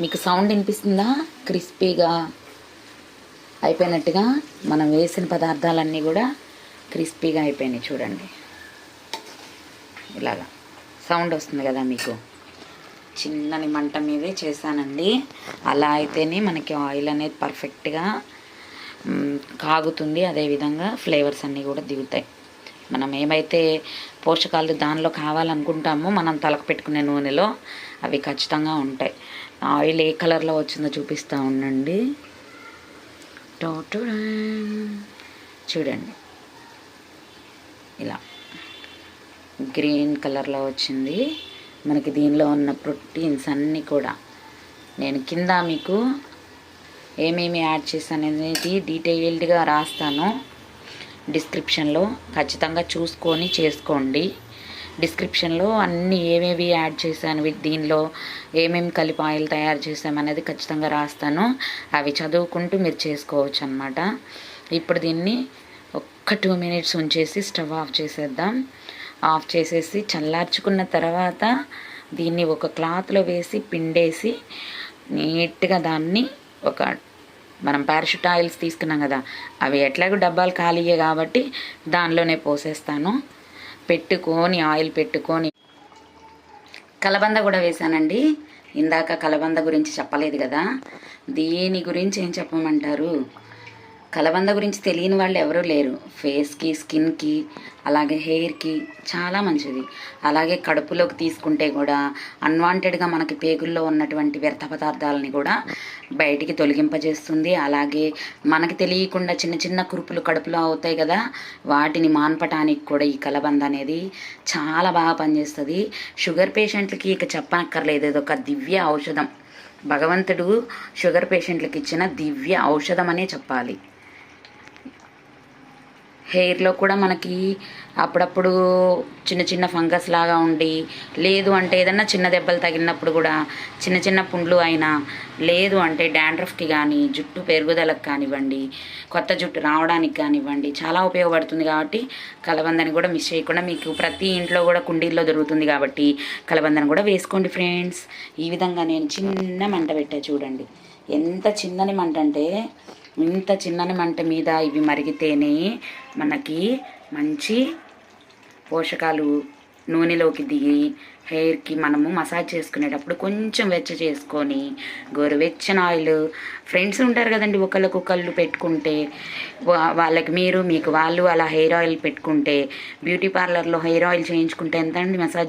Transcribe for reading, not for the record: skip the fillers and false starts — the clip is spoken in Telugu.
మీకు సౌండ్ వినిపిస్తుందా? క్రిస్పీగా అయిపోయినట్టుగా మనం వేసిన పదార్థాలన్నీ కూడా క్రిస్పీగా అయిపోయినాయి చూడండి. ఇలాగా సౌండ్ వస్తుంది కదా మీకు. చిన్నని మంట మీదే చేశానండి. అలా అయితేనే మనకి ఆయిల్ అనేది పర్ఫెక్ట్గా కాగుతుంది. అదేవిధంగా ఫ్లేవర్స్ అన్నీ కూడా దిగుతాయి. మనం ఏమైతే పోషకాలు దానిలో కావాలనుకుంటామో మనం తలకు పెట్టుకునే నూనెలో అవి ఖచ్చితంగా ఉంటాయి. ఆయిల్ ఏ కలర్లో వచ్చిందో చూపిస్తూ ఉండండి. చూడండి, ఇలా గ్రీన్ కలర్లో వచ్చింది. మనకి దీనిలో ఉన్న ప్రోటీన్స్ అన్నీ కూడా నేను కింద మీకు ఏమేమి యాడ్ చేశాను అనేది డీటెయిల్డ్గా రాస్తాను. డిస్క్రిప్షన్లో ఖచ్చితంగా చూసుకొని చేసుకోండి. డిస్క్రిప్షన్లో అన్నీ ఏమేమి యాడ్ చేశాను, దీనిలో ఏమేమి కలిపి ఆయిల్ తయారు చేసామనేది ఖచ్చితంగా రాస్తాను. అవి చదువుకుంటూ మీరు చేసుకోవచ్చు అన్నమాట. ఇప్పుడు దీన్ని ఒక్క 2 minutes ఉంచేసి స్టవ్ ఆఫ్ చేసేద్దాం. ఆఫ్ చేసేసి చల్లార్చుకున్న తర్వాత దీన్ని ఒక క్లాత్లో వేసి పిండేసి నీట్గా దాన్ని మనం పారాషూట్ ఆయిల్స్ తీసుకున్నాం కదా, అవి ఎట్లాగో డబ్బాలు ఖాళీయే కాబట్టి దానిలోనే పోసేస్తాను. పెట్టుకొని ఆయిల్ పెట్టుకొని కలబంద కూడా వేసానండి. ఇందాక కలబంద గురించి చెప్పలేదు కదా, దీని గురించి ఏం చెప్పమంటారు? కలబంద గురించి తెలియని వాళ్ళు ఎవరూ లేరు. ఫేస్కి, స్కిన్కి, అలాగే హెయిర్కి చాలా మంచిది. అలాగే కడుపులోకి తీసుకుంటే కూడా అన్వాంటెడ్గా మనకి పేగుల్లో ఉన్నటువంటి వ్యర్థ పదార్థాలని కూడా బయటికి తొలగింపజేస్తుంది. అలాగే మనకి తెలియకుండా చిన్న చిన్న కురుపులు కడుపులో అవుతాయి కదా, వాటిని మాన్పటానికి కూడా ఈ కలబంద అనేది చాలా బాగా పనిచేస్తుంది. షుగర్ పేషెంట్లకి ఇక చెప్పనక్కర్లేదు, ఇది ఒక దివ్య ఔషధం. భగవంతుడు షుగర్ పేషెంట్లకి ఇచ్చిన దివ్య ఔషధం అనే చెప్పాలి. హెయిర్లో కూడా మనకి అప్పుడప్పుడు చిన్న చిన్న ఫంగస్ లాగా ఉండి, లేదు అంటే ఏదన్నా చిన్న దెబ్బలు తగిలినప్పుడు కూడా చిన్న చిన్న పుండ్లు అయినా, లేదు అంటే డాండ్రఫ్కి కానీ, జుట్టు పెరుగుదలకు కానివ్వండి, కొత్త జుట్టు రావడానికి కానివ్వండి చాలా ఉపయోగపడుతుంది. కాబట్టి కలబందని కూడా మిస్ చేయకుండా, మీకు ప్రతి ఇంట్లో కూడా కుండీల్లో దొరుకుతుంది కాబట్టి కలబందని కూడా వేసుకోండి ఫ్రెండ్స్. ఈ విధంగా నేను చిన్న మంట పెట్టా చూడండి. ఎంత చిన్నని మంట అంటే ఇంత చిన్నని మంట మీద ఇవి మరిగితేనే మనకి మంచి పోషకాలు నూనెలోకి దిగి హెయిర్కి మనము మసాజ్ చేసుకునేటప్పుడు కొంచెం వెచ్చ చేసుకొని గోరువెచ్చని ఆయిల్, ఫ్రెండ్స్ ఉంటారు కదండి ఒకళ్ళు పెట్టుకుంటే వాళ్ళకి మీరు, మీకు వాళ్ళు అలా హెయిర్ ఆయిల్ పెట్టుకుంటే, బ్యూటీ పార్లర్లో హెయిర్ ఆయిల్ చేయించుకుంటే ఎంత అండి మసాజ్